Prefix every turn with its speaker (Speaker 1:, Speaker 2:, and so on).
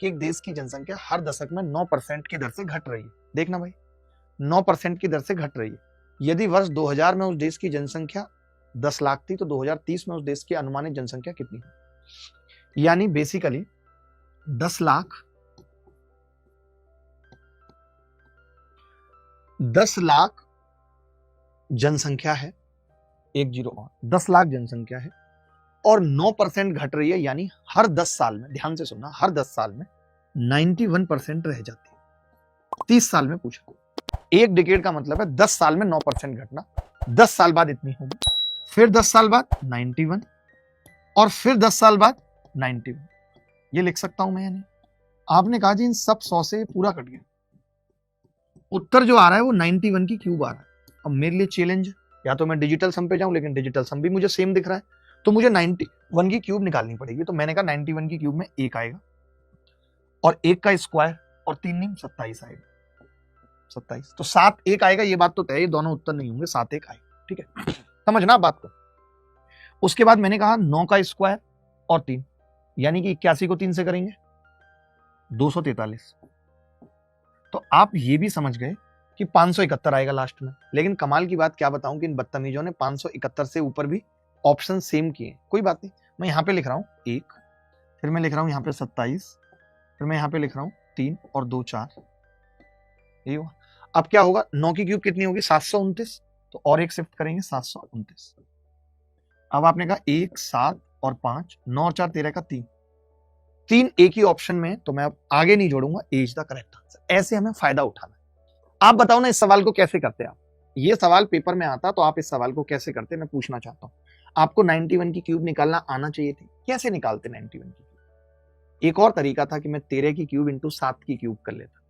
Speaker 1: कि एक देश की जनसंख्या हर दशक में 9% की दर से घट रही है। देखना भाई, 9% की दर से घट रही है। यदि वर्ष 2000 में उस देश की जनसंख्या 10 लाख थी, तो 2030 में उस देश की अनुमानित जनसंख्या कितनी है? यानी बेसिकली 10 लाख जनसंख्या है, 10 और 10 लाख जनसंख्या है और 9% घट रही है, यानी हर 10 साल में, ध्यान से सुनना, हर 10 साल में 91% रह जाती है। 30 साल में पूछा, एक डिकेड का मतलब है 10 साल में 9% घटना, 10 साल बाद इतनी होगी, फिर 10 साल बाद 91 और फिर 10 साल बाद 91। ये लिख सकता हूं मैं या नहीं? आपने कहा जी इन सब 100 से पूरा कट गया, उत्तर जो आ रहा है वो 91 की क्यूब आ रहा है। अब मेरे लिए चैलेंज है, या तो मैं डिजिटल सम पे जाऊं, लेकिन डिजिटल सम भी मुझे सेम दिख रहा है, तो मुझे 91 की क्यूब निकालनी पड़ेगी। तो मैंने कहा 91 की क्यूब में 1 आएगा और 1 का स्क्वायर और 3 नहीं 27 आएगा, 27। तो 7 1 आएगा, ये बात तो तय है, ये दोनों उत्तर नहीं होंगे, 7 1 आएगा। ठीक है, समझना आप बात को। उसके बाद मैंने कहा 9 का स्क्वायर और 3, यानी कि 81 को 3 से करेंगे 243। तो आप ये भी समझ गए कि 571 आएगा लास्ट में। लेकिन कमाल की बात क्या बताऊं कि इन बदतमीजों ने 571 से ऊपर भी ऑप्शन सेम किए। कोई बात नहीं, मैं यहां पे लिख रहा हूं 1, फिर मैं लिख रहा हूं यहां पे 27, फिर मैं यहां पे लिख रहा हूं 3 और 2 4। ये हुआ। अब क्या होगा, 9 की क्यूब कितनी होगी 729, तो और एक शिफ्ट करेंगे 729। अब आपने कहा 1 7 और 5, 9 और 4 13 का 3 एक ही ऑप्शन में है, तो मैं अब आगे नहीं जोड़ूंगा, ए इज द करेक्ट आंसर। ऐसे हमें फायदा उठाना है। आप बताओ ना इस सवाल को कैसे करते हैं आप? ये सवाल पेपर में आता तो आप इस सवाल को कैसे करते, मैं पूछना चाहता हूं। आपको 91 की क्यूब निकालना आना चाहिए थी, कैसे निकालते 91 की क्यूब? एक और तरीका था कि मैं 13 की क्यूब इंटू 7 की क्यूब कर लेता।